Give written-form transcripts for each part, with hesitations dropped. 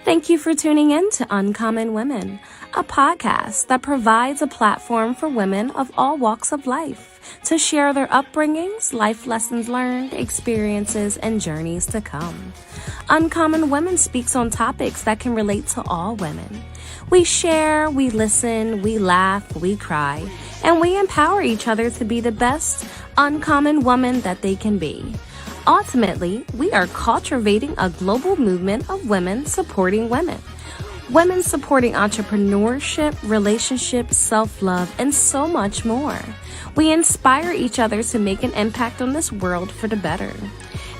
Thank you for tuning in to Uncommon Women, a podcast that provides a platform for women of all walks of life to share their upbringings, life lessons learned, experiences, and journeys to come. Uncommon Women speaks on topics that can relate to all women. We share, we listen, we laugh, we cry, and we empower each other to be the best uncommon woman that they can be. Ultimately, we are cultivating a global movement of women supporting women. Women supporting entrepreneurship, relationships, self-love, and so much more. We inspire each other to make an impact on this world for the better.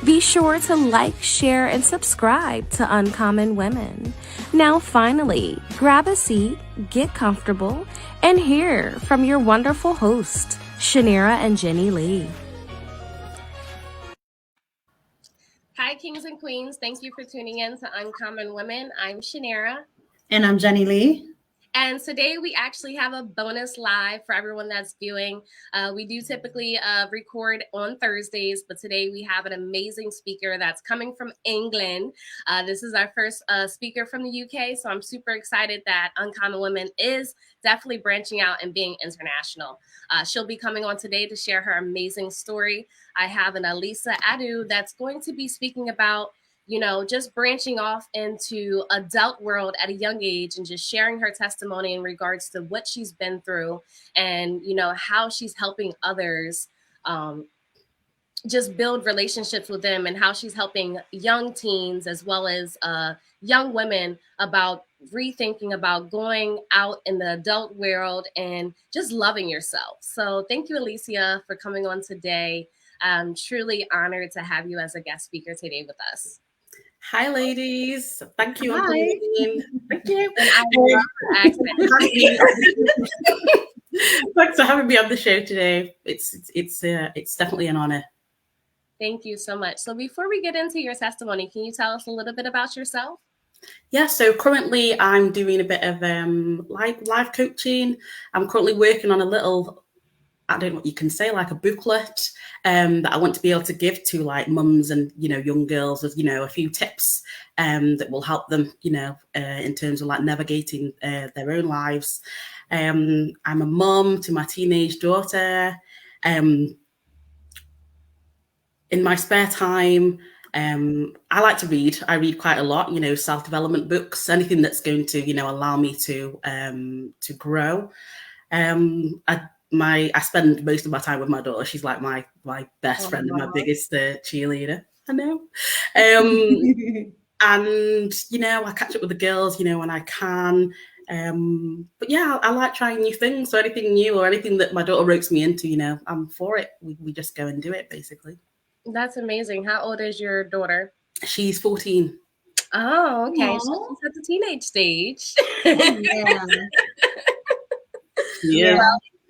Be sure to like, share, and subscribe to Uncommon Women. Now, finally, grab a seat, get comfortable, and hear from your wonderful hosts, Shanira and Jenny Lee. Hi, kings and queens. Thank you for tuning in to Uncommon Women. I'm Shanira. And I'm Jenny Lee. And today we actually have a bonus live for everyone that's viewing. We do typically record on Thursdays, but today we have an amazing speaker that's coming from England. This is our first speaker from the UK, so I'm super excited that Uncommon Women is definitely branching out and being international. She'll be coming on today to share her amazing story. I have an Alicia Adu that's going to be speaking about just branching off into adult world at a young age and just sharing her testimony in regards to what she's been through and, how she's helping others just build relationships with them and how she's helping young teens as well as young women about rethinking about going out in the adult world and just loving yourself. So thank you, Alicia, for coming on today. I'm truly honored to have you as a guest speaker today with us. Hi, ladies. Thank you. Hi. Thank you. Thanks for having me on the show today. It's definitely an honor. Thank you so much. So before we get into your testimony, can you tell us a little bit about yourself? Yeah, so currently I'm doing a bit of life coaching. I'm currently working on a little, I don't know what you can say, like a booklet that I want to be able to give to like mums and, young girls with, a few tips that will help them, in terms of like navigating their own lives. I'm a mum to my teenage daughter. In my spare time, I like to read. I read quite a lot, self-development books, anything that's going to, allow me to grow. I spend most of my time with my daughter. She's like my best friend and my biggest cheerleader. I know. And, I catch up with the girls, when I can. But yeah, I like trying new things. So anything new or anything that my daughter ropes me into, I'm for it. We just go and do it, basically. That's amazing. How old is your daughter? She's 14. Oh, okay. So she's at the teenage stage. Yeah.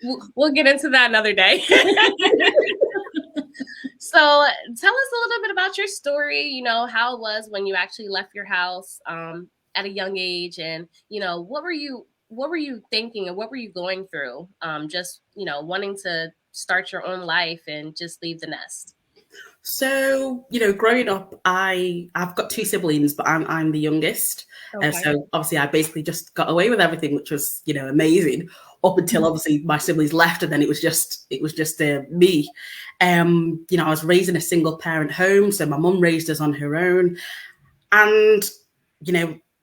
Well, we'll get into that another day. So tell us a little bit about your story, how it was when you actually left your house at a young age and, what were you thinking and what were you going through? Just, wanting to start your own life and just leave the nest. So, growing up, I've got two siblings, but I'm the youngest. Okay. So obviously I basically just got away with everything, which was, amazing up until obviously my siblings left. And then it was just me. I was raised in a single parent home. So my mum raised us on her own. And,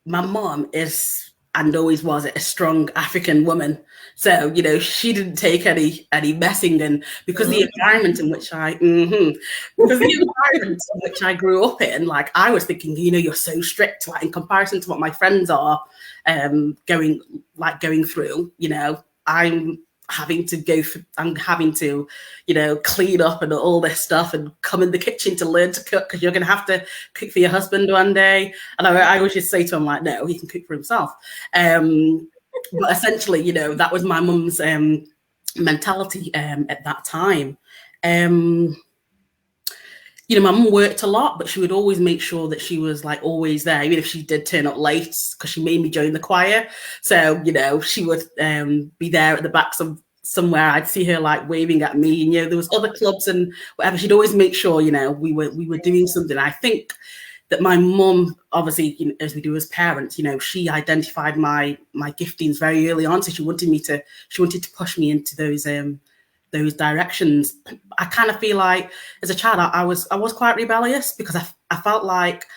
my mum is and always was a strong African woman. So, she didn't take any messing. And because the environment in which I grew up in, like I was thinking, you're so strict, like in comparison to what my friends are going through, I'm having to clean up and all this stuff and come in the kitchen to learn to cook because you're going to have to cook for your husband one day. And I always just say to him, like, no, he can cook for himself. But essentially, that was my mum's mentality at that time. My mum worked a lot, but she would always make sure that she was like always there, even if she did turn up late, because she made me join the choir. So, she would be there at the back somewhere. I'd see her like waving at me, and there was other clubs and whatever. She'd always make sure, we were doing something. I think that my mum, obviously, you know, as we do as parents, you know, she identified my giftings very early on. So she wanted to push me into those directions. I kind of feel like as a child, I was quite rebellious because I felt like,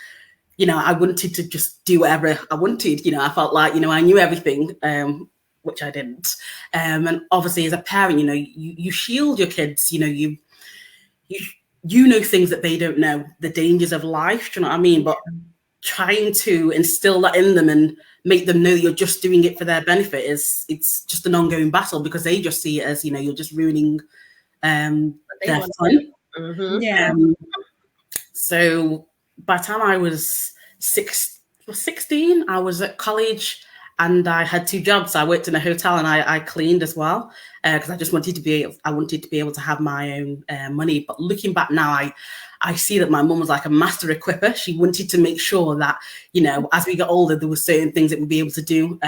you know, I wanted to just do whatever I wanted. You know, I felt like, you know, I knew everything, which I didn't. And obviously, as a parent, you know, you shield your kids. You know, you know things that they don't know, the dangers of life. Do you know what I mean? But trying to instill that in them and make them know you're just doing it for their benefit it's just an ongoing battle, because they just see it as, you know, you're just ruining their fun. Mm-hmm. Yeah. So by the time I was 16, I was at college and I had 2 jobs. I worked in a hotel and I cleaned as well, because I just wanted to be able to have my own money. But looking back now, I see that my mum was like a master equipper. She wanted to make sure that, you know, as we got older, there were certain things that we'd be able to do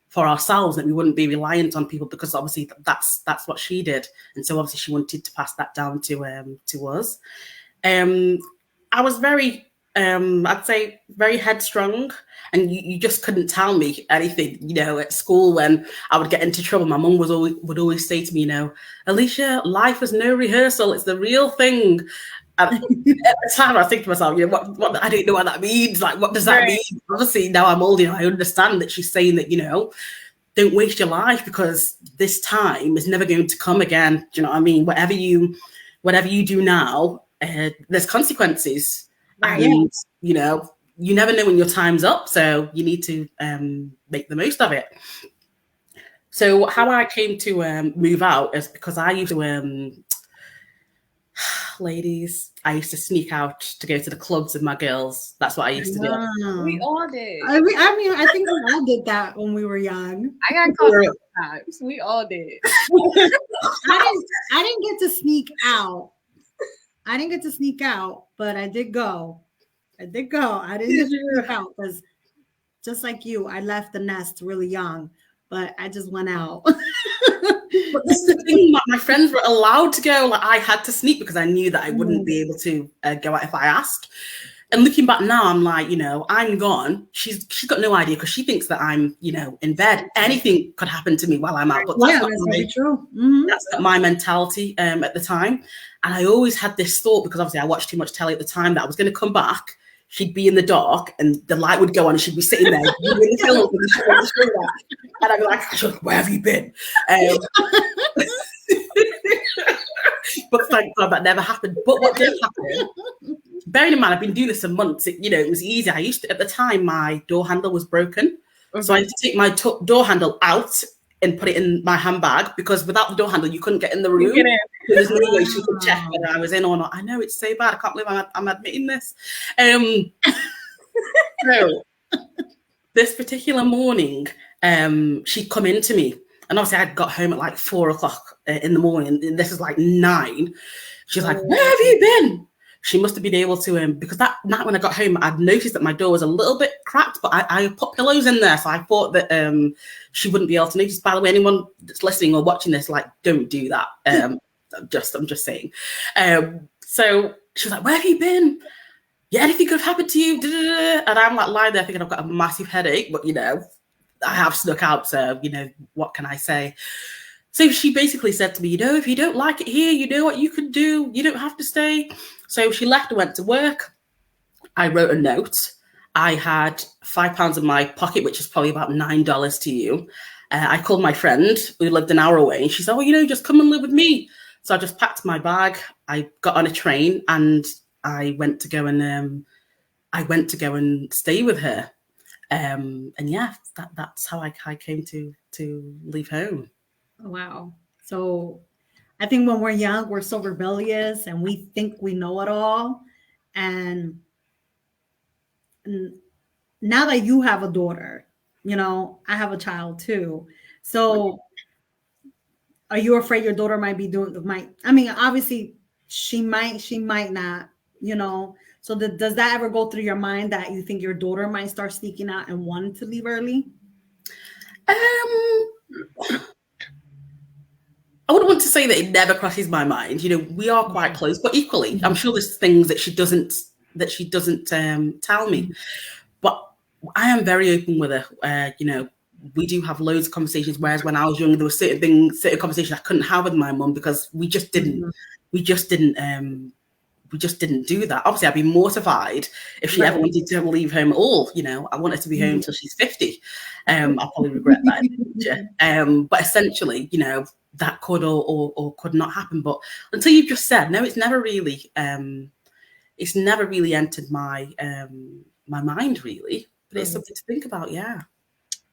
for ourselves, that we wouldn't be reliant on people, because obviously that's what she did. And so obviously she wanted to pass that down to us. I was very, I'd say, very headstrong, and you just couldn't tell me anything. You know, at school when I would get into trouble, my mum would always say to me, you know, Alicia, life is no rehearsal; it's the real thing. And at the time, I think to myself, you know, what I don't know what that means. Like, what does that mean? Obviously, now I'm older, I understand that she's saying that, you know, don't waste your life, because this time is never going to come again. Do you know what I mean? Whatever you do now, there's consequences, and you know, you never know when your time's up, so you need to make the most of it. So how I came to move out is because I used to ladies, I used to sneak out to go to the clubs with my girls. That's what I used to do. We all did. I mean, I think we all did that when we were young. I got caught times. We all did. I didn't get to sneak out. But I did go. I didn't get to sneak out because, just like you, I left the nest really young, but I just went out. But this is the thing, my friends were allowed to go. Like, I had to sneak because I knew that I wouldn't be able to go out if I asked. And looking back now, I'm like, you know, I'm gone. She's got no idea, because she thinks that I'm, you know, in bed. Anything could happen to me while I'm out. But that's not true. That's not my mentality at the time. And I always had this thought, because obviously I watched too much telly at the time, that I was going to come back. She'd be in the dark and the light would go on and she'd be sitting there in the film, and I'd be like, where have you been? But thank God that never happened. But what did happen, bearing in mind I've been doing this for months, it was easy. I used to, at the time, my door handle was broken. So I had to take my door handle out and put it in my handbag, because without the door handle, you couldn't get in the room. There's no way she could check whether I was in or not. I know, it's so bad. I can't believe I'm admitting this. So this particular morning, she'd come in to me. And obviously I got home at like 4 o'clock in the morning. And this is like 9. She's like, where have you been? She must have been able to, because that night when I got home, I'd noticed that my door was a little bit cracked, but I put pillows in there. So I thought that she wouldn't be able to notice. By the way, anyone that's listening or watching this, like, don't do that. I'm just saying. So she was like, where have you been? Yeah, anything could have happened to you. And I'm like lying there thinking I've got a massive headache, but, you know, I have snuck out. So, you know, what can I say? So she basically said to me, you know, if you don't like it here, you know what you can do. You don't have to stay. So she left and went to work. I wrote a note. I had £5 in my pocket, which is probably about $9 to you. I called my friend who lived an hour away, and she said, oh, you know, just come and live with me. So I just packed my bag. I got on a train and I went to go and stay with her. And yeah, that's how I came to leave home. Wow. So I think when we're young, we're so rebellious and we think we know it all. And now that you have a daughter, you know, I have a child too. So are you afraid your daughter might be obviously she might not, you know. So does that ever go through your mind that you think your daughter might start sneaking out and wanting to leave early? I wouldn't want to say that it never crosses my mind. You know, we are quite close, but equally, I'm sure there's things that she doesn't that she doesn't tell me. But I am very open with her. We do have loads of conversations, whereas when I was younger, there were certain conversations I couldn't have with my mum because we just didn't do that. Obviously, I'd be mortified if she ever wanted to leave home at all. I want her to be home till she's 50. I'll probably regret that in the future. But essentially, that could or could not happen. But until you've just said, no, it's never really entered my my mind, really. But it's something to think about, yeah.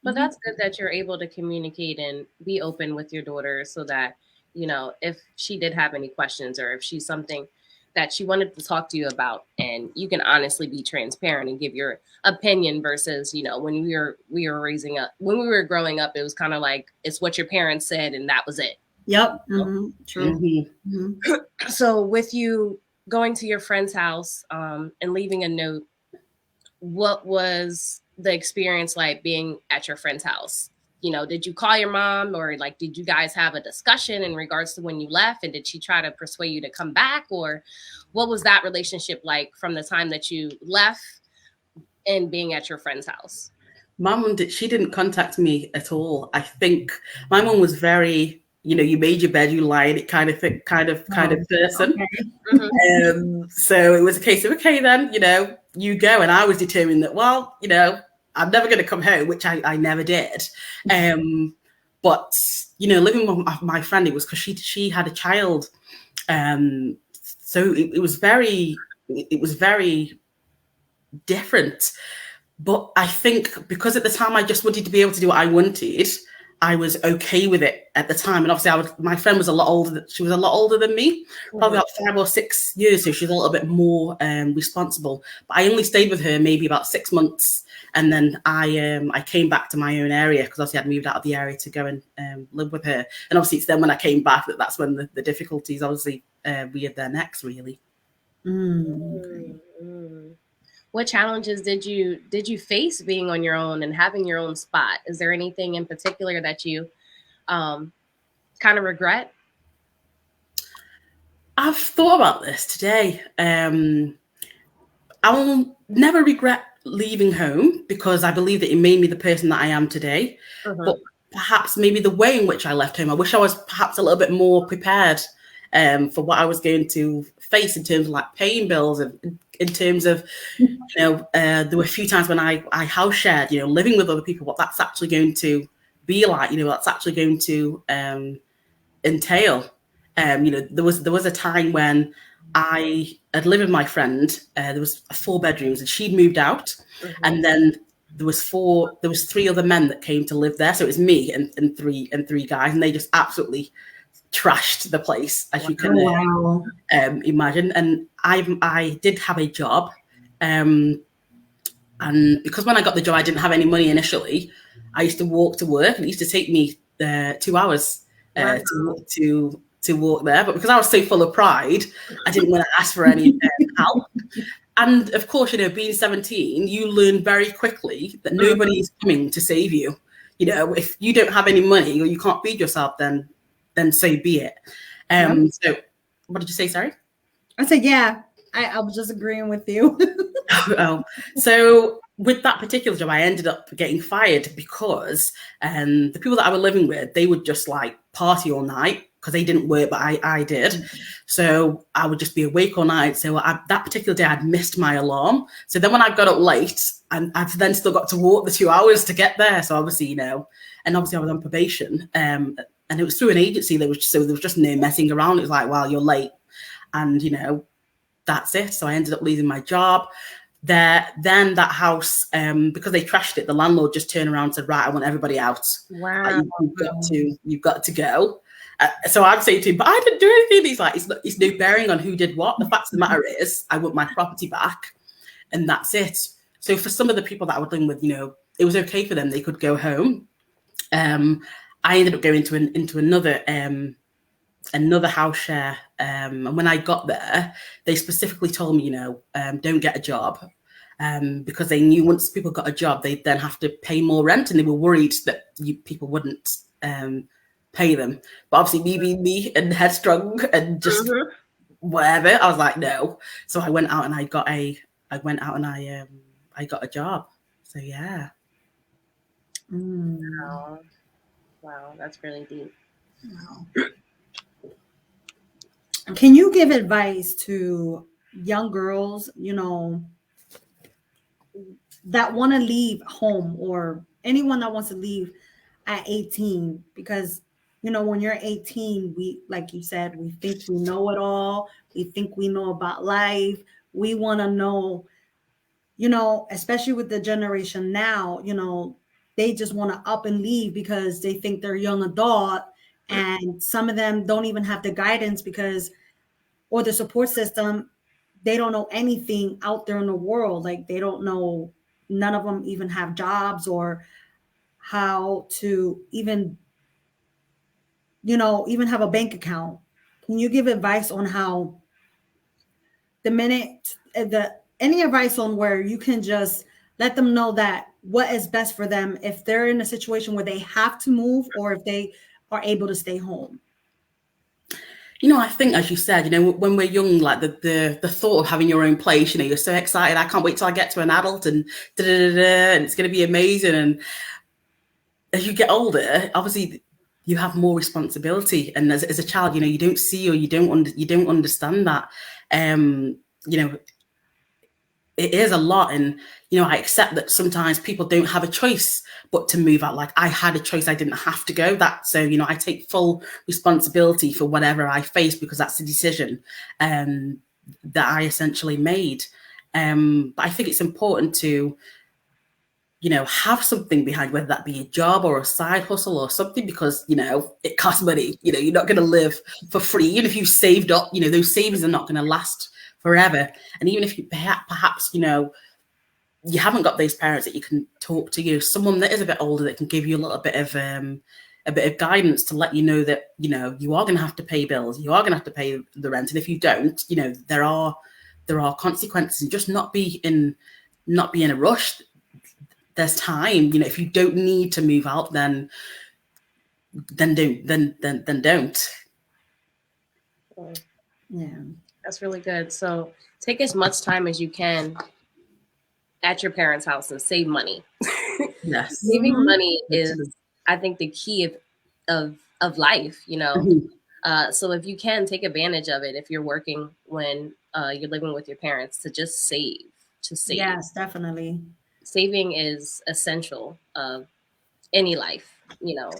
But that's good that you're able to communicate and be open with your daughter so that, if she did have any questions or if she's something that she wanted to talk to you about, and you can honestly be transparent and give your opinion versus, when we were growing up, it was kind of like, it's what your parents said and that was it. Yep. Mm-hmm. True. Mm-hmm. So with you going to your friend's house and leaving a note, what was the experience like being at your friend's house? Did you call your mom, or like, did you guys have a discussion in regards to when you left, and did she try to persuade you to come back, or what was that relationship like from the time that you left and being at your friend's house? My mum she didn't contact me at all. I think my mum was very, you made your bed, you lie in it kind of person. Okay. Mm-hmm. So it was a case of, okay, then, you go. And I was determined that, well, I'm never going to come home, which I never did. But, living with my friend, it was because she had a child. So it was very different. But I think because at the time I just wanted to be able to do what I wanted, I was okay with it at the time. And obviously my friend was a lot older. She was a lot older than me, probably about 5 or 6 years. So she's a little bit more responsible. But I only stayed with her maybe about 6 months. And then I came back to my own area because obviously I'd moved out of the area to go and live with her. And obviously it's then when I came back that's when the difficulties obviously reared their necks, really. Mm-hmm. What challenges did you face being on your own and having your own spot? Is there anything in particular that you kind of regret? I've thought about this today. I will never regret leaving home because I believe that it made me the person that I am today. Uh-huh. But perhaps maybe the way in which I left home, I wish I was perhaps a little bit more prepared for what I was going to face in terms of like paying bills and in terms of, there were a few times when I house shared, living with other people, what that's actually going to be like, that's actually going to entail. There was a time when I had lived with my friend. There was 4 bedrooms and she'd moved out. Mm-hmm. And then there was 3 other men that came to live there. So it was me and three guys, and they just absolutely trashed the place, as you can imagine. And I did have a job, and because when I got the job, I didn't have any money initially. I used to walk to work, and it used to take me 2 hours to walk there. But because I was so full of pride, I didn't want to ask for any help. And of course, being 17, you learn very quickly that nobody's coming to save you. If you don't have any money or you can't feed yourself, then so be it. So what did you say? Sorry? I said, yeah, I was just agreeing with you. So with that particular job, I ended up getting fired because the people that I was living with, they would just like party all night because they didn't work, but I did. So I would just be awake all night. So that particular day, I'd missed my alarm. So then when I got up late, and I've then still got to walk the 2 hours to get there. So obviously, and obviously I was on probation. And it was through an agency. There was just no messing around. It was like, well, you're late. And, that's it. So I ended up losing my job. Then that house, because they trashed it, the landlord just turned around and said, right, I want everybody out. Wow. You've got to go. So I'd say to him, but I didn't do anything. He's like, it's no bearing on who did what. The fact of the matter is, I want my property back. And that's it. So for some of the people that I was living with, it was okay for them. They could go home. I ended up going into another house share. And when I got there, they specifically told me, don't get a job. Because they knew once people got a job, they'd then have to pay more rent. And they were worried that people wouldn't pay them. But obviously me being me and headstrong and just whatever, I was like, no. So I went out and I got a went out and I got a job. So yeah. Wow. Wow, that's really deep. Wow. Can you give advice to young girls, that want to leave home, or anyone that wants to leave at 18? Because when you're 18, we, like you said, we think we know it all. We think we know about life. We want to know, especially with the generation now, they just want to up and leave because they think they're young adult, and some of them don't even have the guidance or the support system. They don't know anything out there in the world. Like, they don't know, none of them even have jobs or how to even have a bank account. Can you give advice on how any advice on where you can just let them know that what is best for them if they're in a situation where they have to move, or if they are able to stay home? I think, as you said, when we're young, like the thought of having your own place, you're so excited. I can't wait till I get to an adult and and it's going to be amazing. And as you get older, obviously you have more responsibility. And as a child, you don't see, or you don't understand that. It is a lot. And, I accept that sometimes people don't have a choice but to move out. Like, I had a choice. I didn't have to go that. So, I take full responsibility for whatever I face, because that's the decision that I essentially made. But I think it's important to, have something behind, whether that be a job or a side hustle or something, because, it costs money. You're not going to live for free. Even if you saved up, those savings are not going to last forever. And even if you perhaps, you haven't got those parents that you can talk to, someone that is a bit older that can give you a little bit of guidance to let you know that, you are going to have to pay bills, you are going to have to pay the rent. And if you don't, there are consequences. And just not be in a rush. There's time. If you don't need to move out, then don't. Yeah. That's really good. So take as much time as you can at your parents' house and save money. Yes. Saving money is, I think, the key of life, So if you can, take advantage of it if you're working when you're living with your parents, to just save. Yes, definitely. Saving is essential of any life, no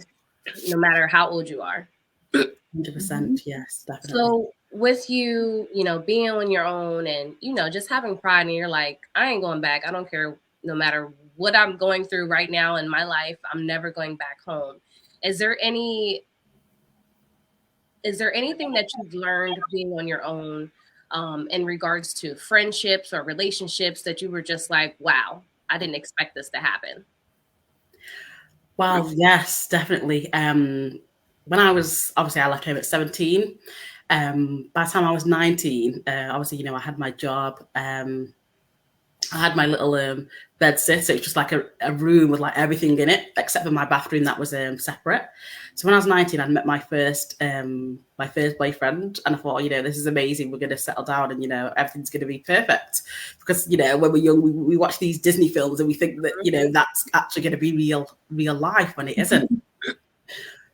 matter how old you are. 100%. Yes, definitely. So with you, being on your own and, just having pride, and you're like, I ain't going back. I don't care, no matter what I'm going through right now in my life, I'm never going back home. Is there anything that you've learned being on your own in regards to friendships or relationships that you were just like, wow, I didn't expect this to happen? Well, yes, definitely. When I left home at 17. By the time I was 19, obviously, I had my job. I had my little bed sit, so it's just like a room with like everything in it, except for my bathroom that was separate. So when I was 19, I'd met my first boyfriend, and I thought, this is amazing. We're going to settle down, and everything's going to be perfect. Because when we're young, we watch these Disney films, and we think that that's actually going to be real life, when it isn't.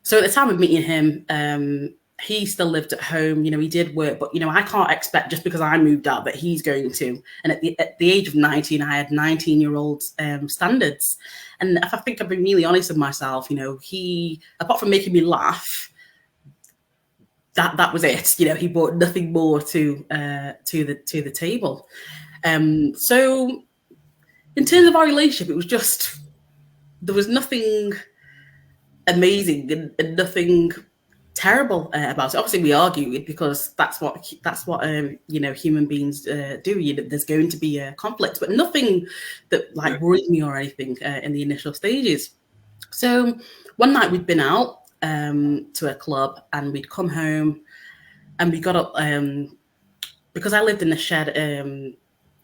So at the time of meeting him, he still lived at home. He did work, but I can't expect, just because I moved out, that he's going to. And at the age of 19, I had 19-year-old standards. And if I think I've been really honest with myself, he, apart from making me laugh, that was it. He brought nothing more to the table. So in terms of our relationship, it was just, there was nothing amazing and nothing terrible about it. Obviously, we argued, because that's what human beings do. There's going to be a conflict, but nothing that like worried me or anything in the initial stages. So one night we'd been out to a club, and we'd come home, and we got up because I lived in a shared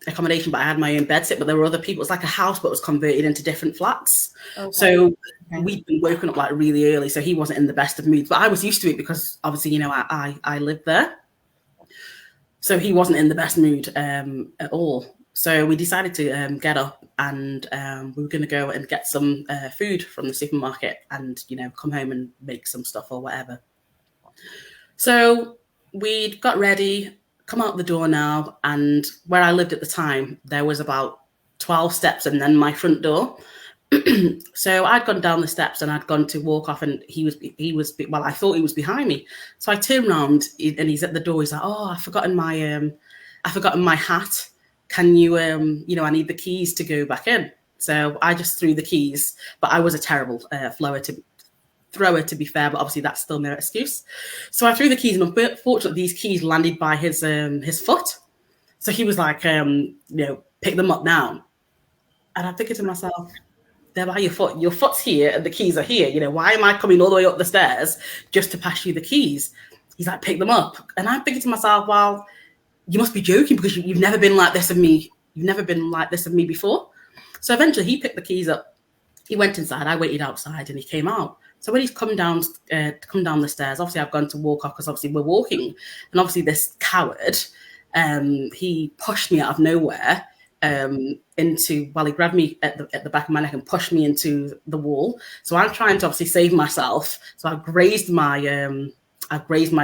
accommodation, but I had my own bedsit, but there were other people. It was like a house, but it was converted into different flats. Okay. So we'd been woken up like really early, so he wasn't in the best of moods, but I was used to it, because obviously, I lived there. So he wasn't in the best mood at all. So we decided to get up, and we were going to go and get some food from the supermarket and, come home and make some stuff or whatever. So we'd got ready, come out the door now, and where I lived at the time, there was about 12 steps and then my front door. So I'd gone down the steps and I'd gone to walk off, and he was well, I thought he was behind me. So I turned around and he's at the door. He's like, "Oh, I've forgotten my hat. Can you, I need the keys to go back in." So I just threw the keys, but I was a terrible thrower, to be fair, but obviously that's still no excuse. So I threw the keys, and unfortunately these keys landed by his foot. So he was like, pick them up now. And I'm thinking to myself, they're by your foot. Your foot's here and the keys are here. Why am I coming all the way up the stairs just to pass you the keys? He's like, pick them up. And I'm thinking to myself, well, you must be joking, because you've never been like this of me. You've never been like this of me before. So eventually he picked the keys up. He went inside. I waited outside and he came out. So when he's come down the stairs, obviously I've gone to walk off, because obviously we're walking. And obviously this coward, he pushed me out of nowhere he grabbed me at the back of my neck and pushed me into the wall. So I'm trying to obviously save myself. So I've grazed my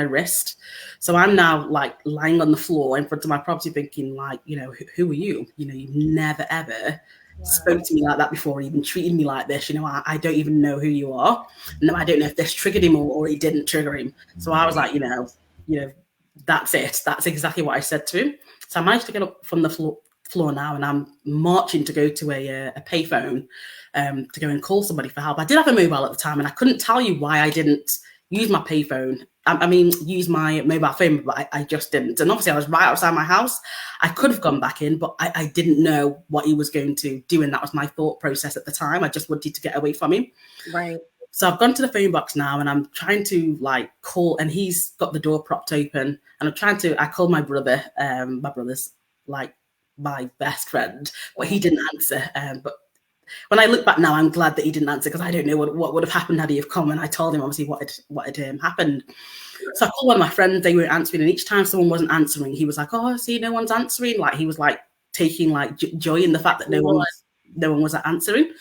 wrist. So I'm now like lying on the floor in front of my property thinking like, who are you? You've never ever spoke to me like that before, or even treated me like this. I don't even know who you are. No, I don't know if this triggered him or it didn't trigger him. So I was like, that's it. That's exactly what I said to him. So I managed to get up from the floor now, and I'm marching to go to a payphone to go and call somebody for help. I did have a mobile at the time, and I couldn't tell you why I didn't use my payphone. Use my mobile phone, but I just didn't. And obviously I was right outside my house. I could have gone back in, but I didn't know what he was going to do. And that was my thought process at the time. I just wanted to get away from him. Right. So I've gone to the phone box now, and I'm trying to call, and he's got the door propped open, and I called my brother. My brother's my best friend, but he didn't answer. But when I look back now, I'm glad that he didn't answer, because I don't know what would have happened had he have come. And I told him obviously what had happened. So I called one of my friends. They weren't answering, and each time someone wasn't answering, he was like, "Oh, see, no one's answering." He was taking joy in the fact that no one was answering.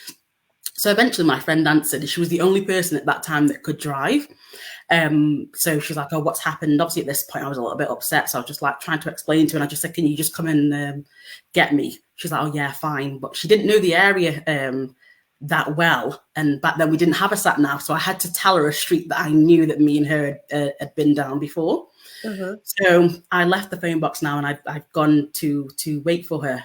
So eventually my friend answered. She was the only person at that time that could drive. So she's like, "Oh, what's happened?" Obviously at this point I was a little bit upset. So I was just trying to explain to her. And I just said, "Can you just come and get me?" She's like, "Oh yeah, fine." But she didn't know the area that well. And back then we didn't have a sat nav. So I had to tell her a street that I knew that me and her had been down before. Uh-huh. So I left the phone box now, and I've gone to wait for her.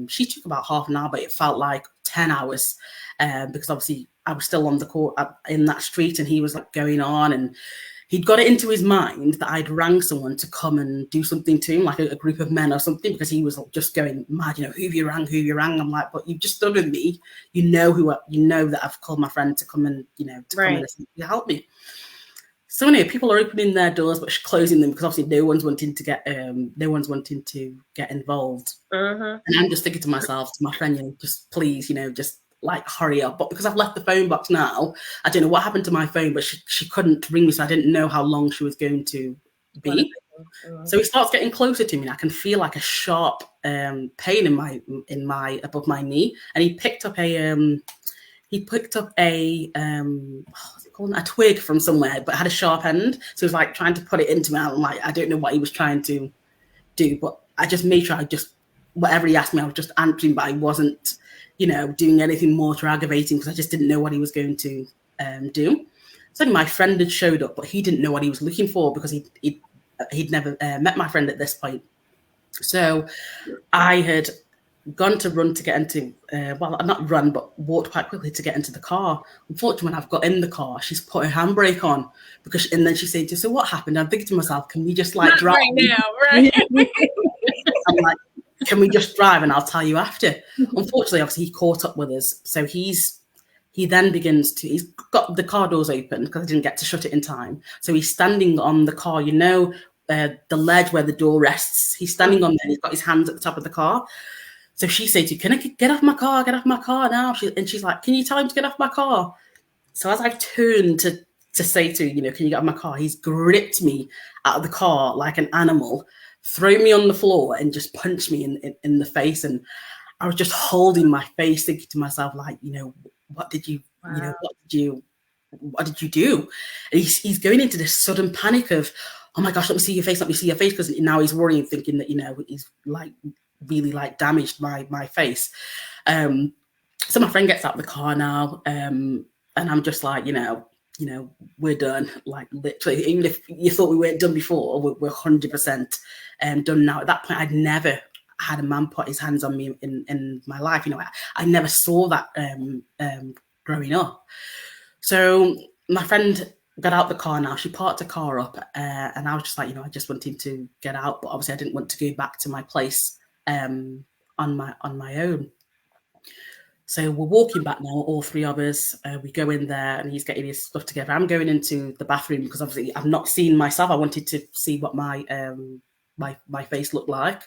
She took about half an hour, but it felt like 10 hours because obviously I was still on the court in that street, and he was going on, and he'd got it into his mind that I'd rang someone to come and do something to him, like a group of men or something, because he was just going mad, who you rang. I'm like, but you've just stood with me. You know that I've called my friend to come and, come and help me. So anyway, people are opening their doors but closing them, because obviously no one's wanting to get involved. Uh-huh. And I'm just thinking to myself, to my friend, just please, just hurry up. But because I've left the phone box now, I don't know what happened to my phone, but she couldn't ring me, so I didn't know how long she was going to be. So he starts getting closer to me, and I can feel a sharp pain in my above my knee, and he picked up a twig from somewhere, but had a sharp end. So he was trying to put it into me. I'm I don't know what he was trying to do, but I just made sure whatever he asked me, I was just answering, but I wasn't, doing anything more to aggravate him, because I just didn't know what he was going to do. So my friend had showed up, but he didn't know what he was looking for, because he'd never met my friend at this point. So I had gone to run to get into, not run, but walked quite quickly to get into the car. Unfortunately, when I've got in the car, she's put her handbrake on, and then she's saying to me, "So what happened?" I'm thinking to myself, can we just drive right now, right? I'm like, can we just drive and I'll tell you after? Unfortunately, obviously he caught up with us. So he then he's got the car doors open, because I didn't get to shut it in time. So he's standing on the car, the ledge where the door rests. He's standing on there, he's got his hands at the top of the car. So she said to him, "Can I get off my car? Get off my car now." She's like, "Can you tell him to get off my car?" So as I turned to say to, "Can you get off my car?" He's gripped me out of the car like an animal, throw me on the floor and just punch me in the face. And I was just holding my face, thinking to myself, like, what did you, what did you do? And he's going into this sudden panic of, oh my gosh, let me see your face, because now he's worrying, thinking that, he's like really like damaged my face. So my friend gets out of the car now, and I'm just like, we're done. Like, literally, even if you thought we weren't done before, we're 100% done now. At that point, I'd never had a man put his hands on me in my life. I never saw that growing up. So my friend got out the car now. She parked the car up, and I was just like, I just wanted him to get out, but obviously I didn't want to go back to my place on my own. So we're walking back now, all three of us. We go in there, and he's getting his stuff together. I'm going into the bathroom because obviously I've not seen myself. I wanted to see what my my face looked like.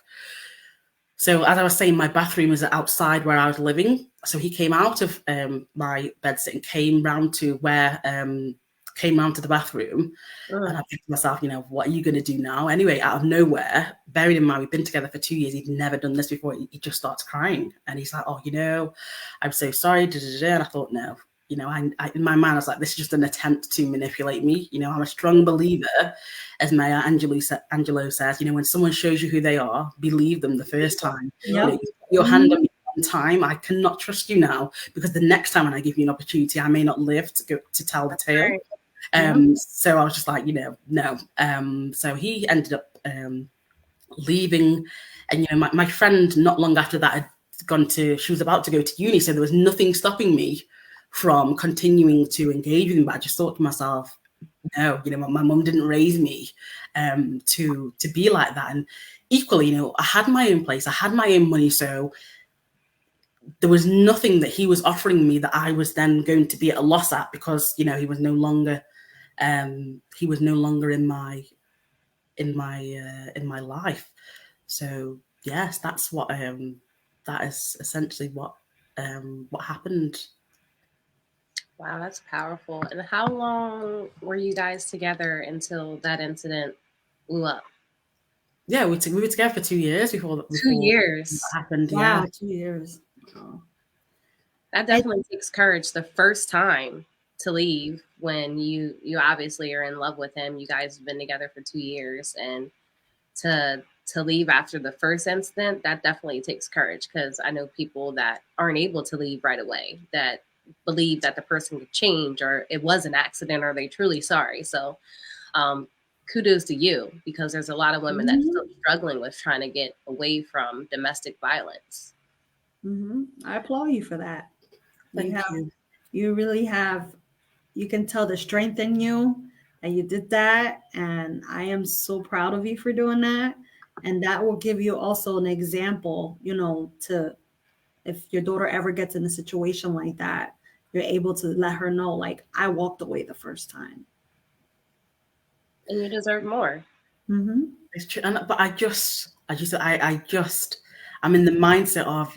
So as I was saying, my bathroom was outside where I was living. So he came out of my bedsit and came round to the bathroom. And I think to myself, what are you going to do now? Anyway, out of nowhere, bearing in mind, we've been together for 2 years. He'd never done this before. He just starts crying. And he's like, oh, I'm so sorry. And I thought, no. I in my mind, I was like, this is just an attempt to manipulate me. I'm a strong believer, as Maya Angelou says, when someone shows you who they are, believe them the first time. Yep. Your hand on me one time, I cannot trust you now, because the next time when I give you an opportunity, I may not live to tell the tale. So I was just like, no. So he ended up leaving, and my friend, not long after that, had she was about to go to uni, so there was nothing stopping me from continuing to engage with him. But I just thought to myself, no, my mum didn't raise me to be like that. And equally, I had my own place, I had my own money, so there was nothing that he was offering me that I was then going to be at a loss at, because he was no longer in my life. So yes, that's what that is essentially what happened. Wow, that's powerful. And how long were you guys together until that incident blew up? Yeah, we were together for 2 years before 2 years that happened. Wow, Yeah, 2 years. Oh. That definitely takes courage the first time to leave, when you obviously are in love with him. You guys have been together for 2 years, and to leave after the first incident, that definitely takes courage, because I know people that aren't able to leave right away, that believe that the person could change, or it was an accident, or they truly sorry. So kudos to you, because there's a lot of women that's still struggling with trying to get away from domestic violence. I applaud you for that. Thank you. You really have, you can tell the strength in you, and you did that. And I am so proud of you for doing that. And that will give you also an example, to, if your daughter ever gets in a situation like that, you're able to let her know, like, I walked away the first time. And you deserve more. It's true. But I'm in the mindset of,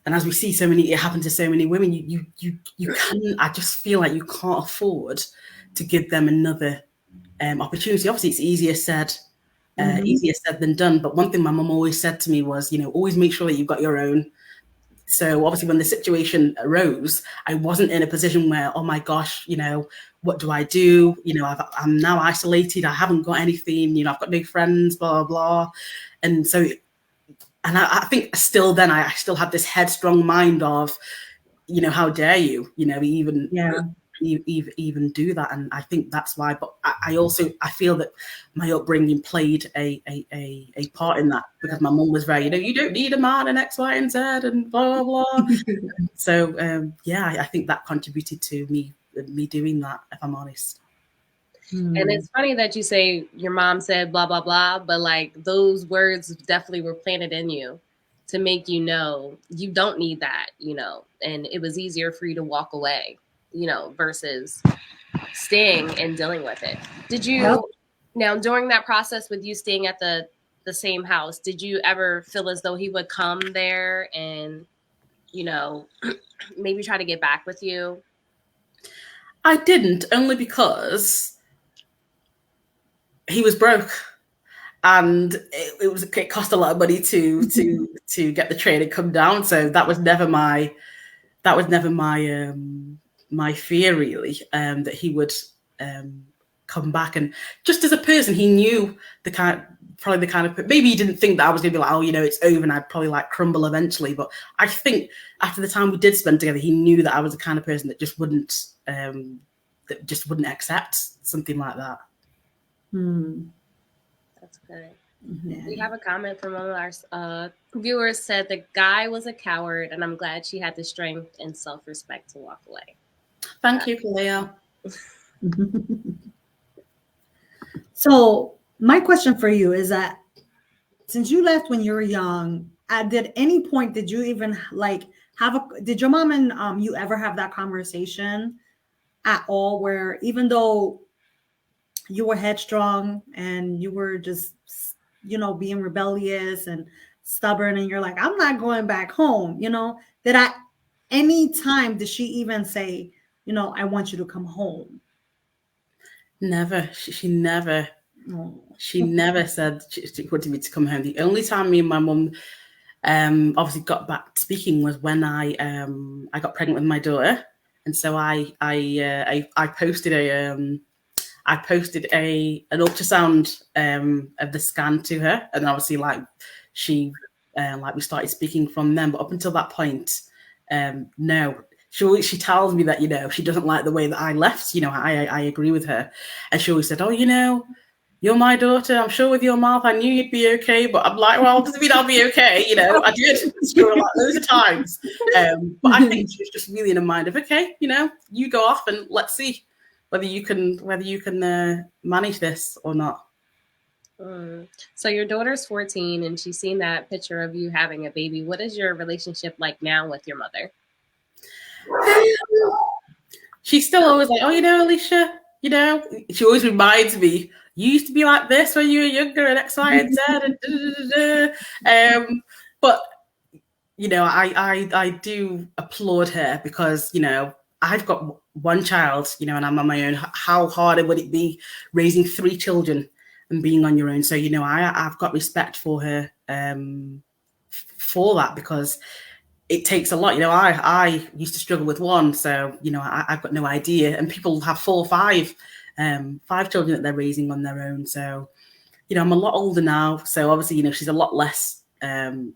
and as we see it happen to so many women, you can, I just feel like you can't afford to give them another opportunity. Obviously, it's easier said than done. But one thing my mum always said to me was, always make sure that you've got your own. So obviously when the situation arose, I wasn't in a position where, oh my gosh, what do I do? I'm now isolated. I haven't got anything, I've got no friends, blah, blah. And so, and I think still then I still had this headstrong mind of, how dare you, even do that. And I think that's why, but I feel that my upbringing played a part in that, because my mum was very, you don't need a man and X, Y, and Z and blah, blah, blah. So I think that contributed to me doing that, if I'm honest. And it's funny that you say your mom said blah, blah, blah, but like those words definitely were planted in you to make you know you don't need that, and it was easier for you to walk away, versus staying and dealing with it. Did you, now during that process with you staying at the same house, did you ever feel as though he would come there and, maybe try to get back with you? I didn't, only because he was broke. and it cost a lot of money to get the train and come down. So that was never my my fear, really, that he would come back. And just as a person, he knew probably the kind of, maybe he didn't think that I was going to be like, oh, it's over and I'd probably like crumble eventually. But I think after the time we did spend together, he knew that I was the kind of person that just wouldn't accept something like that. That's good. Yeah. We have a comment from one of our viewers said the guy was a coward, and I'm glad she had the strength and self-respect to walk away. Thank you, Leo. So my question for you is that since you left when you were young, at any point did you even like did your mom and you ever have that conversation at all, where even though you were headstrong and you were just, being rebellious and stubborn, and you're like, I'm not going back home, that at any time did she even say, I want you to come home? Never. She never. Oh. She never said she wanted me to come home. The only time me and my mum obviously got back speaking was when I got pregnant with my daughter, and so I posted an ultrasound of the scan to her, and obviously we started speaking from them. But up until that point, no. She tells me that she doesn't like the way that I left. I agree with her, and she always said, "Oh, you're my daughter. I'm sure with your mouth, I knew you'd be okay." But I'm like, well, doesn't mean I'll be okay. I did screw like loads of times. But I think she was just really in a mind of, okay, you go off and let's see whether you can manage this or not. So your daughter's 14 and she's seen that picture of you having a baby. What is your relationship like now with your mother? She's still always like, oh, Alicia, she always reminds me, you used to be like this when you were younger and X, Y, and Z. And but, I do applaud her because, I've got one child, and I'm on my own. How hard would it be raising 3 children and being on your own? So, I've got respect for her for that, because it takes a lot. I used to struggle with one, so I've got no idea. And people have 4 or 5 children that they're raising on their own. So I'm a lot older now, so obviously she's a lot less, in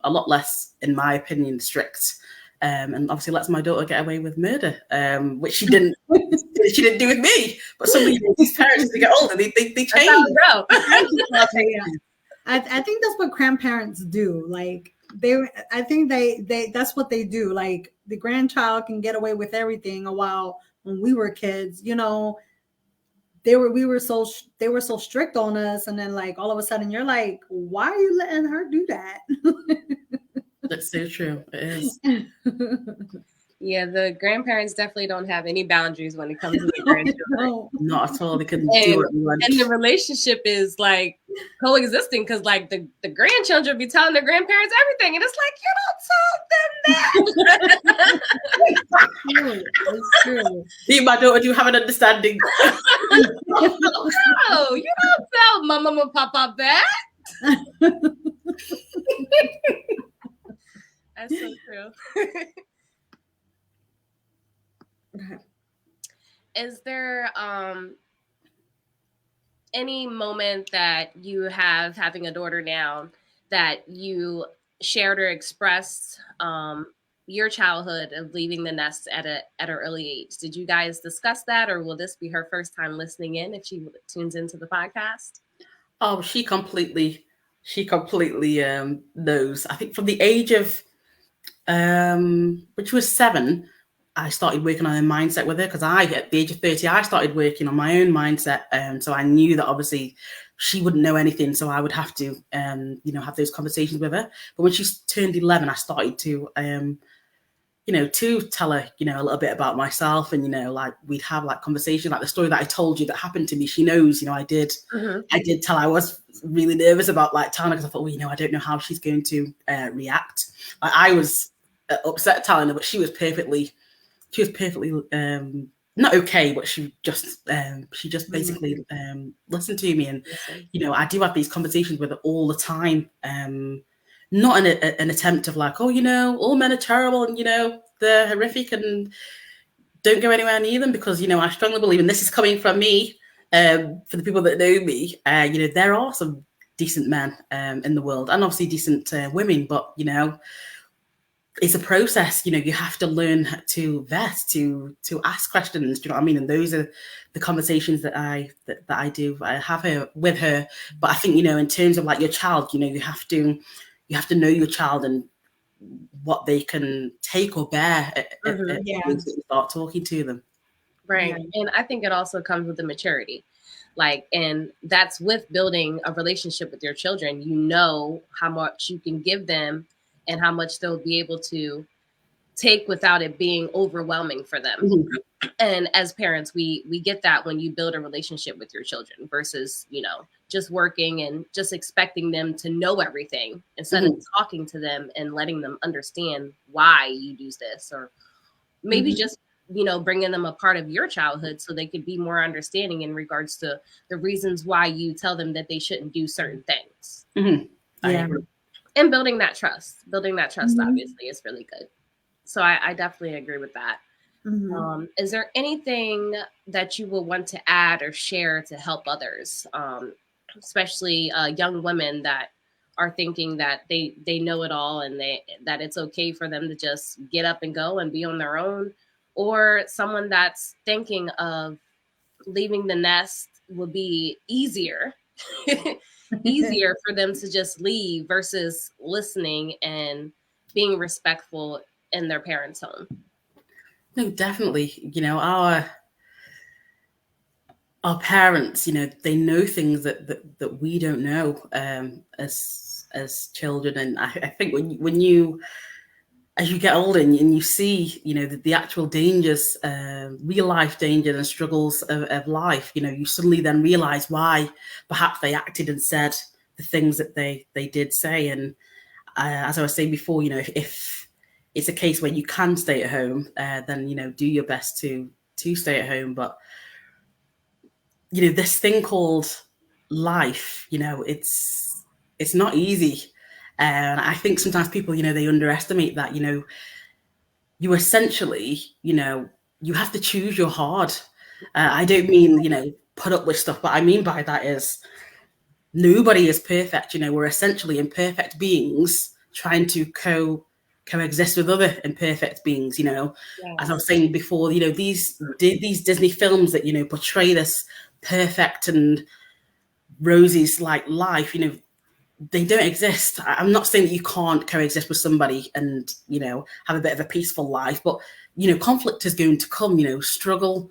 my opinion, strict, and obviously lets my daughter get away with murder, which she didn't. She didn't do with me. But some of these parents, as they get older, they change. I think that's what grandparents do. Like I think they that's what they do. Like the grandchild can get away with everything. While when we were kids, they were so strict on us, and then like all of a sudden you're like, why are you letting her do that? That's so true. It is. Yeah, the grandparents definitely don't have any boundaries when it comes to the grandchildren. No. Not at all. They couldn't do what they want. And the relationship is like coexisting, because like the grandchildren be telling their grandparents everything, and it's like, you don't tell them that. It's true. Me and my daughter do have an understanding. No, you don't tell mama and papa that. That's so true. Is there any moment that you have having a daughter now that you shared or expressed your childhood of leaving the nest at an early age? Did you guys discuss that, or will this be her first time listening in if she tunes into the podcast? Oh, she completely knows. I think from the age of which was 7, I started working on a mindset with her, because at the age of 30, I started working on my own mindset. So I knew that obviously she wouldn't know anything, so I would have to, have those conversations with her. But when she turned 11, I started to, to tell her, a little bit about myself, and like we'd have like conversations, like the story that I told you that happened to me. She knows, I did tell. I was really nervous about like telling her, because I thought, I don't know how she's going to react. I was upset telling her, but she was perfectly not okay, but she just basically listened to me. And I do have these conversations with her all the time, not an attempt of like, oh, all men are terrible and they're horrific and don't go anywhere near them, because I strongly believe, and this is coming from me, for the people that know me, there are some decent men in the world, and obviously decent women, but it's a process. You have to learn to vet, to ask questions. Do you know what I mean? And those are the conversations that I have with her. But I think in terms of like your child, you have to know your child and what they can take or bear when you start talking to them. Right. Yeah. And I think it also comes with the maturity. And that's with building a relationship with your children. You know how much you can give them and how much they'll be able to take without it being overwhelming for them. Mm-hmm. And as parents, we get that when you build a relationship with your children versus, just working and just expecting them to know everything instead of talking to them and letting them understand why you do this, or maybe just, bringing them a part of your childhood so they could be more understanding in regards to the reasons why you tell them that they shouldn't do certain things. Mm-hmm. Yeah. And building that trust, obviously, is really good. So I definitely agree with that. Mm-hmm. Is there anything that you will want to add or share to help others, especially young women that are thinking that they know it all and that it's okay for them to just get up and go and be on their own, or someone that's thinking of leaving the nest will be easier for them to just leave versus listening and being respectful in their parents' home? No, definitely. Our parents, they know things that we don't know as children. And I think when you as you get older and you see, the actual dangers, real life dangers and struggles of life, you suddenly then realize why perhaps they acted and said the things that they did say. And as I was saying before, if it's a case where you can stay at home, then, do your best to stay at home. But, this thing called life, it's not easy. And I think sometimes people, they underestimate that, you essentially, you have to choose your hard. I don't mean, put up with stuff. What I mean by that is nobody is perfect. We're essentially imperfect beings trying to coexist with other imperfect beings. Yes. As I was saying before, these Disney films that, portray this perfect and roses like life, they don't exist. I'm not saying that you can't coexist with somebody and, have a bit of a peaceful life, but, conflict is going to come, struggle,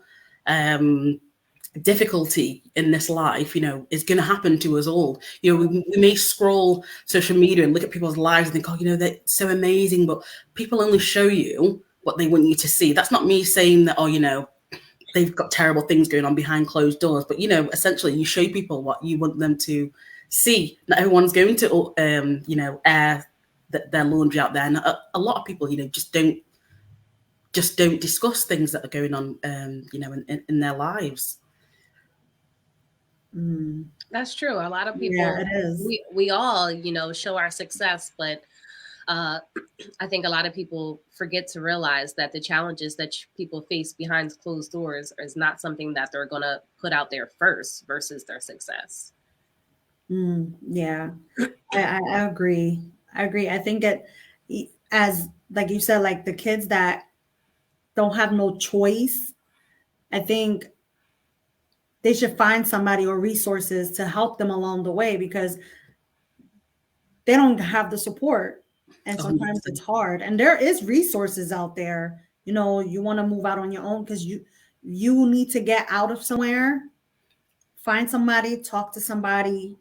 difficulty in this life, is going to happen to us all. We may scroll social media and look at people's lives and think, they're so amazing, but people only show you what they want you to see. That's not me saying that, they've got terrible things going on behind closed doors, but, essentially you show people what you want them to see. Not everyone's going to, air their laundry out there. And a lot of people, just don't discuss things that are going on, in their lives. That's true. A lot of people, it is. We all, show our success, but I think a lot of people forget to realize that the challenges that people face behind closed doors is not something that they're going to put out there first versus their success. Yeah, I agree. I think that, as like you said, like the kids that don't have no choice, I think they should find somebody or resources to help them along the way, because they don't have the support. And sometimes it's hard. And there is resources out there. You want to move out on your own because you need to get out of somewhere, find somebody, talk to somebody.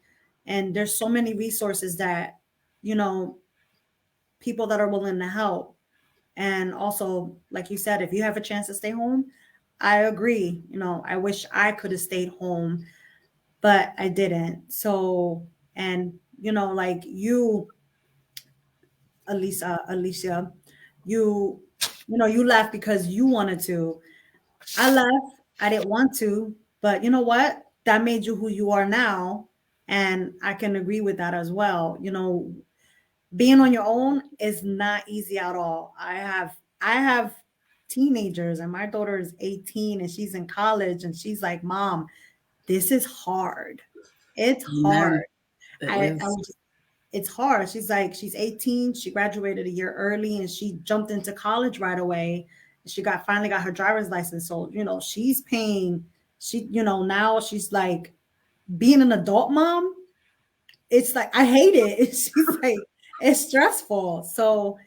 And there's so many resources that, people that are willing to help. And also, like you said, if you have a chance to stay home, I agree. I wish I could have stayed home, but I didn't. So, and, like you, Alicia, you left because you wanted to. I left. I didn't want to, but you know what? That made you who you are now. And I can agree with that as well. You know, being on your own is not easy at all. I have teenagers and my daughter is 18 and she's in college and she's like, "Mom, this is hard. It's No, hard." it I is. was it's hard. She's like, she's 18, she graduated a year early and she jumped into college right away. She finally got her driver's license. So, you know, she's paying, now she's like being an adult mom. It's like, I hate it. She's like, it's stressful. So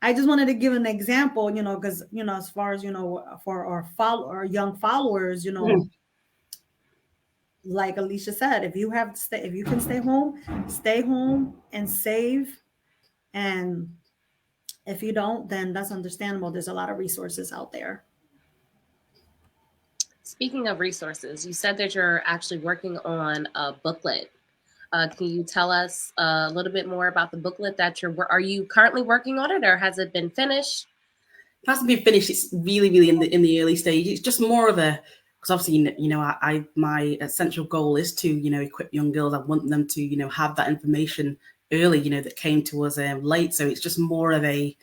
I just wanted to give an example, because, as far as, for our young followers, Mhm. like Alicia said, if you can stay home and save. And if you don't, then that's understandable. There's a lot of resources out there. Speaking of resources, you said that you're actually working on a booklet. Can you tell us a little bit more about the booklet that are you currently working on it, or has it been finished? It hasn't been finished. It's really in the early stage. It's just more of a, because obviously, I my essential goal is to equip young girls. I want them to have that information early. That came to us late. So it's just more of a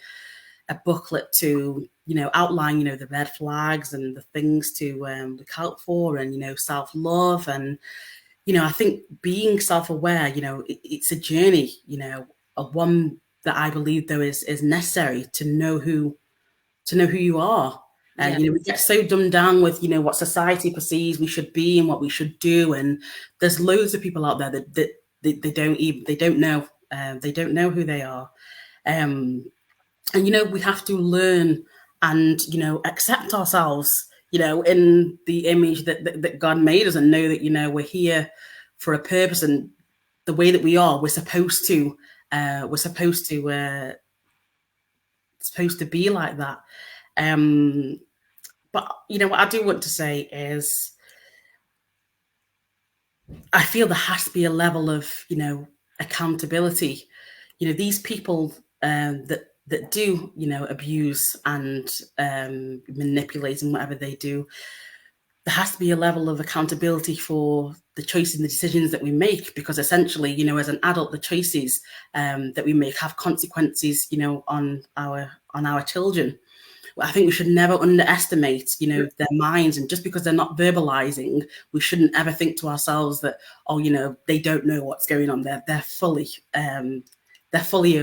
booklet to outline the red flags and the things to look out for, and self-love. And I think being self-aware, it's a journey, a one that I believe though is necessary to know who you are. And Yes. we get so dumbed down with what society perceives we should be and what we should do. And there's loads of people out there that they don't know. They don't know who they are. And we have to learn and accept ourselves in the image that God made us, and know that we're here for a purpose. And the way that we are, we're supposed to be like that. But what I do want to say is, I feel there has to be a level of accountability. These people that do abuse and manipulate and whatever they do, there has to be a level of accountability for the choices and the decisions that we make, because essentially, as an adult, the choices that we make have consequences on our children. I think we should never underestimate, their minds. And just because they're not verbalizing, we shouldn't ever think to ourselves that, they don't know what's going on. They're fully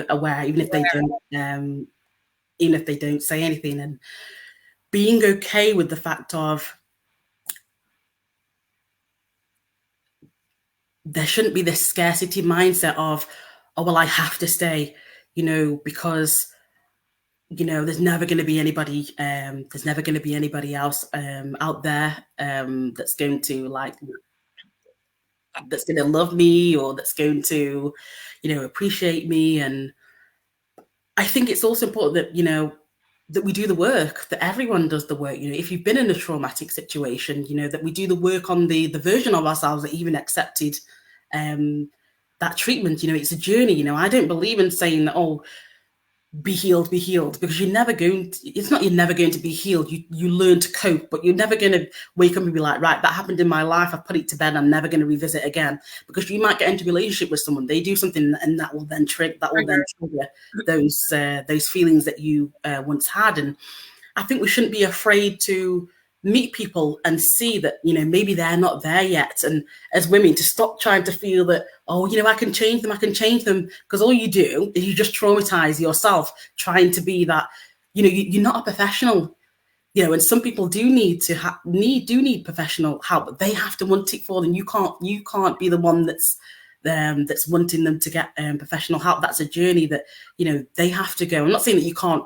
aware, even if they don't say anything. And being okay with the fact of, there shouldn't be this scarcity mindset of, oh, well, I have to stay, because there's never going to be anybody else out there that's going to love me, or that's going to appreciate me. And I think it's also important that that we do the work, that everyone does the work. If you've been in a traumatic situation, that we do the work on the version of ourselves that even accepted that treatment. It's a journey. I don't believe in saying that, oh, be healed, because you're never going to be healed. You learn to cope, but you're never going to wake up and be like, right, that happened in my life, I've put it to bed, I'm never going to revisit again. Because you might get into a relationship with someone, they do something, and that will then trigger those feelings that you once had. And I think we shouldn't be afraid to meet people and see that maybe they're not there yet. And as women, to stop trying to feel that, oh, I can change them, because all you do is you just traumatize yourself trying to be that. You're not a professional, and some people do need professional help, but they have to want it for them. You can't be the one that's wanting them to get professional help. That's a journey that they have to go. I'm not saying that you can't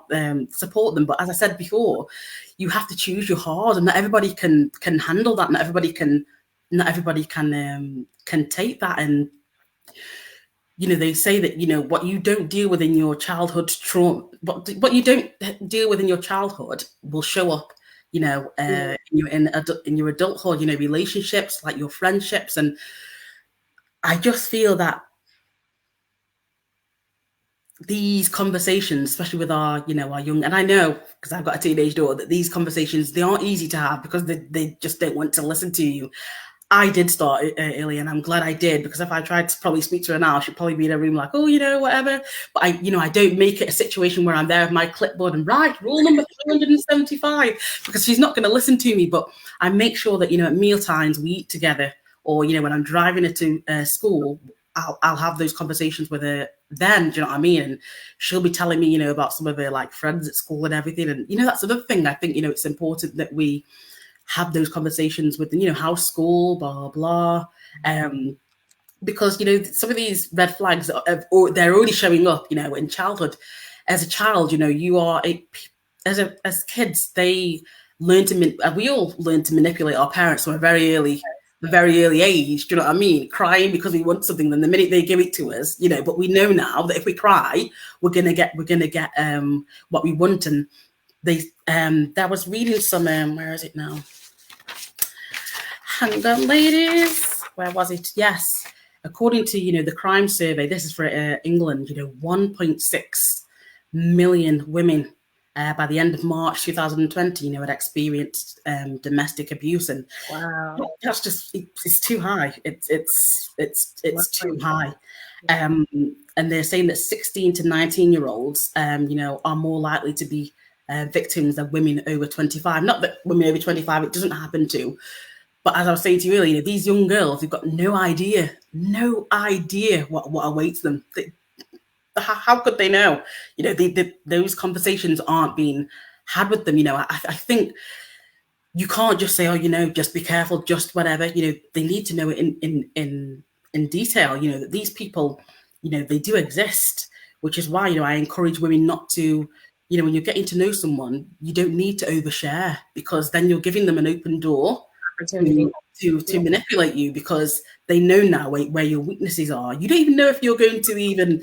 support them, but as I said before, you have to choose your hard, and not everybody can handle that. Not everybody can take that. And they say that what you don't deal with in your childhood trauma, what you don't deal with in your childhood will show up in your adulthood, relationships, like your friendships. And I just feel that these conversations, especially with our, our young, and I know because I've got a teenage daughter, that these conversations, they aren't easy to have because they just don't want to listen to you. I did start early, and I'm glad I did, because if I tried to probably speak to her now, she'd probably be in a room like, oh, whatever. But I don't make it a situation where I'm there with my clipboard and right, rule number 375, because she's not going to listen to me. But I make sure that, at meal times we eat together, or, when I'm driving her to school, I'll have those conversations with her then, do you know what I mean? And she'll be telling me, about some of her like friends at school and everything. And, that's another thing I think, it's important that we have those conversations with, house school, blah, blah. Because, some of these red flags, they're already showing up, in childhood. As a child, you are, as kids, they learn we all learn to manipulate our parents from a very early age, do you know what I mean? Crying because we want something, then the minute they give it to us, but we know now that if we cry, we're gonna get what we want. And they that was reading some where is it now? Hang on, ladies. Where was it? Yes. According to, the crime survey, this is for England, 1.6 million women by the end of March 2020, had experienced domestic abuse. And wow, that's just, it's too high. It's too high. And they're saying that 16 to 19-year-olds, are more likely to be victims than women over 25. Not that women over 25, it doesn't happen to. But as I was saying to you earlier, these young girls, they've got no idea what awaits them. How could they know? Those conversations aren't being had with them. I think you can't just say, oh, just be careful, just whatever. They need to know it in detail. That these people, they do exist, which is why I encourage women not to. When you're getting to know someone, you don't need to overshare, because then you're giving them an open door to manipulate you, because they know now where your weaknesses are. You don't even know if you're going to even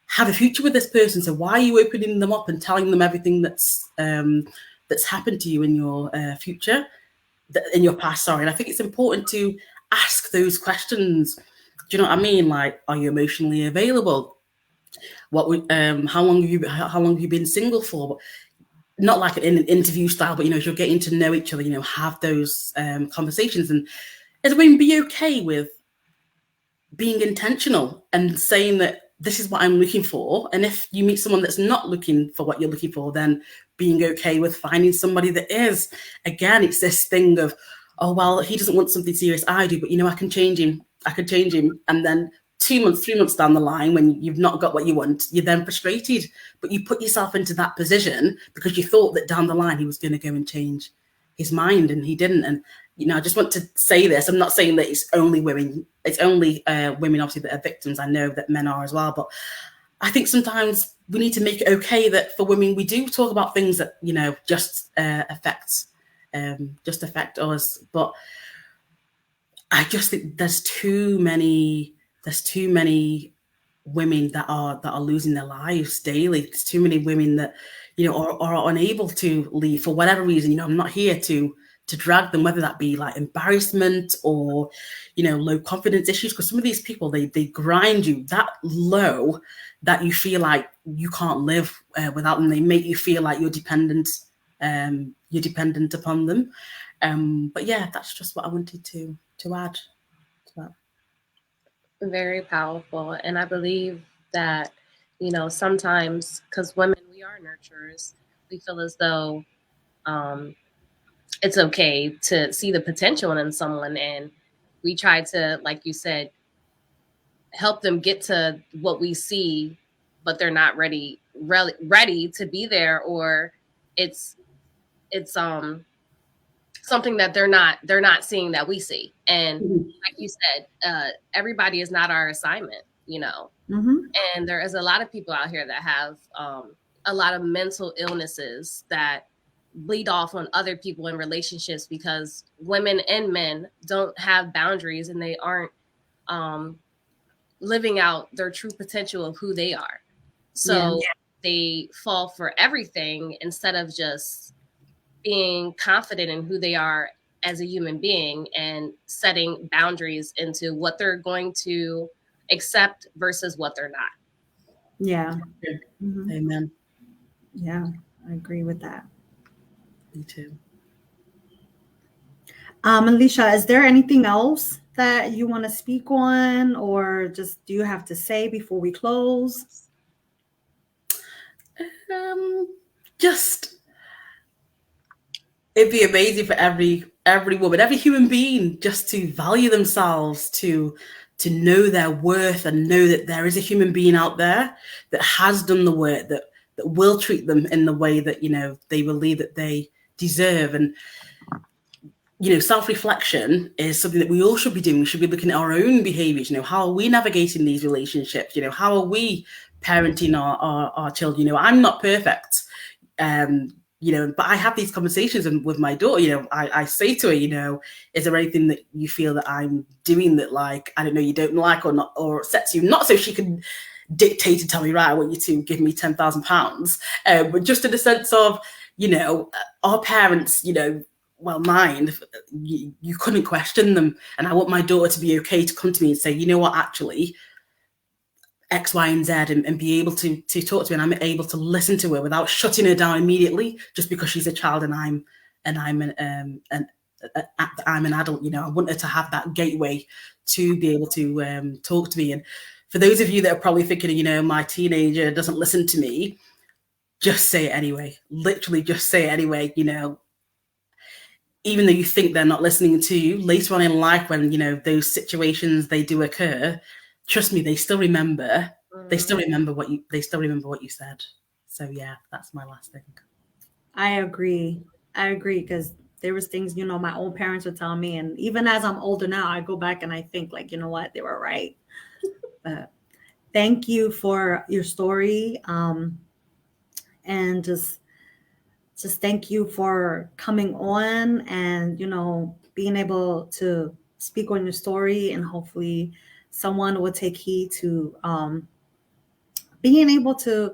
have a future with this person. So why are you opening them up and telling them everything that's happened to you in your future, in your past? Sorry. And I think it's important to ask those questions. Do you know what I mean? Like, are you emotionally available? How long have you been single for? Not like in an interview style, but if you're getting to know each other, have those conversations. And as women, be okay with being intentional and saying that this is what I'm looking for. And if you meet someone that's not looking for what you're looking for, then being okay with finding somebody that is. Again, it's this thing of, oh, well, he doesn't want something serious, I do, but I can change him. And then 2 months, 3 months down the line, when you've not got what you want, you're then frustrated. But you put yourself into that position because you thought that down the line he was going to go and change his mind, and he didn't. And I just want to say this. I'm not saying that it's only women. It's only women, obviously, that are victims. I know that men are as well. But I think sometimes we need to make it okay that for women, we do talk about things that just affect us. But I just think there's too many women that are losing their lives daily. There's too many women that are unable to leave for whatever reason. I'm not here to drag them, whether that be like embarrassment or low confidence issues, because some of these people, they grind you that low that you feel like you can't live without them. They make you feel like you're dependent upon them. But yeah, that's just what I wanted to add to that. Very powerful. And I believe that, sometimes, because women, we are nurturers, we feel as though it's okay to see the potential in someone. And we try to, like you said, help them get to what we see, but they're not ready to be there, or it's something that they're not seeing that we see. And like you said, everybody is not our assignment, and there is a lot of people out here that have a lot of mental illnesses that bleed off on other people in relationships, because women and men don't have boundaries, and they aren't living out their true potential of who they are. So they fall for everything instead of just being confident in who they are as a human being and setting boundaries into what they're going to accept versus what they're not. Yeah. Yeah. Mhm. Amen. Yeah, I agree with that. Me too. Alicia, is there anything else that you want to speak on, or just do you have to say before we close? Just it'd be amazing for every woman, every human being, just to value themselves, to know their worth, and know that there is a human being out there that has done the work, that will treat them in the way that they believe that they deserve. And self-reflection is something that we all should be doing. We should be looking at our own behaviors. How are we navigating these relationships? How are we parenting our children? I'm not perfect. But I have these conversations with my daughter. I say to her, is there anything that you feel that I'm doing that, like, I don't know, you don't like or not, or upsets you? Not so she can dictate and tell me, right, I want you to give me £10,000, but just in the sense of, our parents, well, mine, you couldn't question them. And I want my daughter to be okay to come to me and say, you know what, actually, X, Y, and Z, and be able to talk to me, and I'm able to listen to her without shutting her down immediately just because she's a child and I'm an adult. I want her to have that gateway to be able to talk to me. And for those of you that are probably thinking, my teenager doesn't listen to me, just say it anyway. Literally, just say it anyway. Even though you think they're not listening to you, later on in life, when those situations they do occur, trust me, they still remember. They still remember what you said. So yeah, that's my last thing. I agree because there was things my own parents would tell me, and even as I'm older now, I go back and I think, like, what, they were right. But thank you for your story, and just thank you for coming on and being able to speak on your story, and hopefully someone will take heed to being able to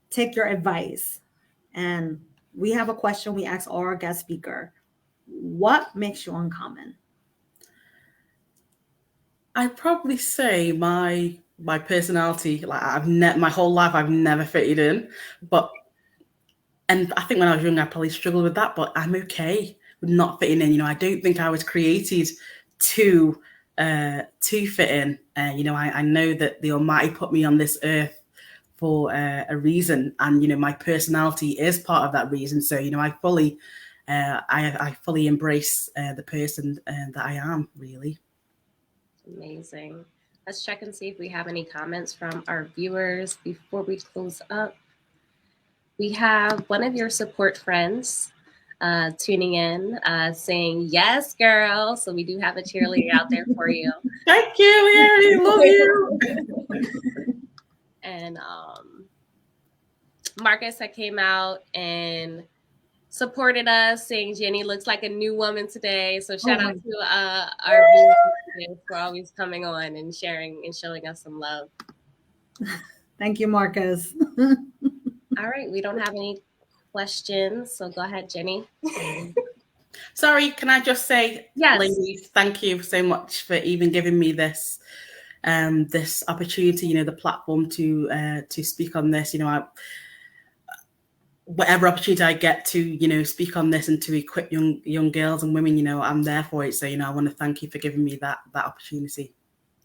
take your advice. And we have a question we ask all our guest speaker: what makes you uncommon? I'd probably say my personality. Like, my whole life I've never fitted in, and I think when I was young I probably struggled with that, but I'm okay with not fitting in. I don't think I was created to fit in. I know that the Almighty put me on this earth for a reason, and my personality is part of that reason. So I fully embrace the person that I am, really. Amazing. Let's check and see if we have any comments from our viewers before we close up. We have one of your support friends tuning in, saying, yes, girl. So we do have a cheerleader out there for you. Thank you, Love you. And Marcus had came out and supported us, saying Jenny looks like a new woman today. So shout out to our viewers for always coming on and sharing and showing us some love. Thank you, Marcus. All right, we don't have any questions, so go ahead, Jenny. Sorry, can I just say, yes, ladies, thank you so much for even giving me this this opportunity, the platform to speak on this. Whatever opportunity I get to, speak on this and to equip young girls and women, I'm there for it. So, I want to thank you for giving me that opportunity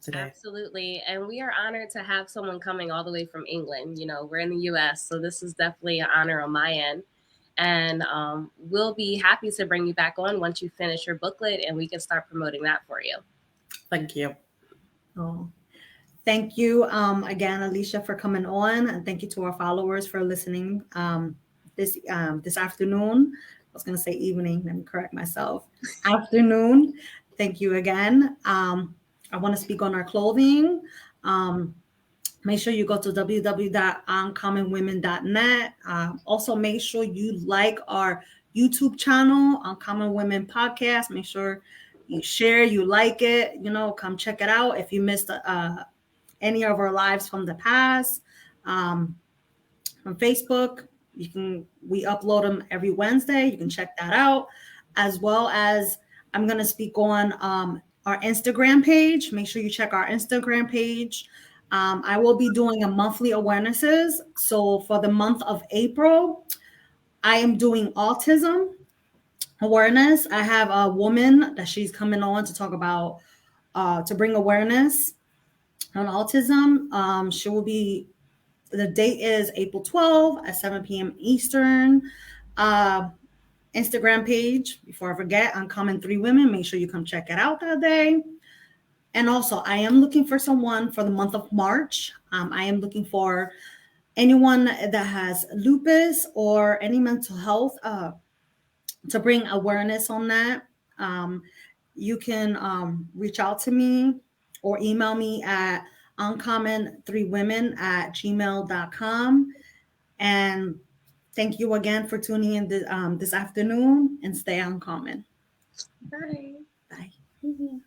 today. Absolutely. And we are honored to have someone coming all the way from England. We're in the US, so this is definitely an honor on my end. And we'll be happy to bring you back on once you finish your booklet, and we can start promoting that for you. Thank you. Oh, thank you again, Alicia, for coming on, and thank you to our followers for listening this afternoon. I was going to say evening. Let me correct myself. Afternoon. Thank you again. I want to speak on our clothing. Make sure you go to www.uncommonwomen.net. Also, make sure you like our YouTube channel, Uncommon Women Podcast. Make sure you share, you like it. Come check it out. If you missed any of our lives from the past, from Facebook, we upload them every Wednesday. You can check that out, as well as I'm going to speak on our Instagram page. Make sure you check our Instagram page. I will be doing a monthly awarenesses. So for the month of April, I am doing autism awareness. I have a woman that she's coming on to talk about, to bring awareness on autism. She will be, the date is April 12th at 7 p.m. Eastern. Instagram page, before I forget, Uncommon 3 Women. Make sure you come check it out that day. And also, I am looking for someone for the month of March. I am looking for anyone that has lupus or any mental health, to bring awareness on that. You can reach out to me or email me at uncommon3women@gmail.com. And thank you again for tuning in this afternoon, and stay uncommon. Bye. Bye. Mhm.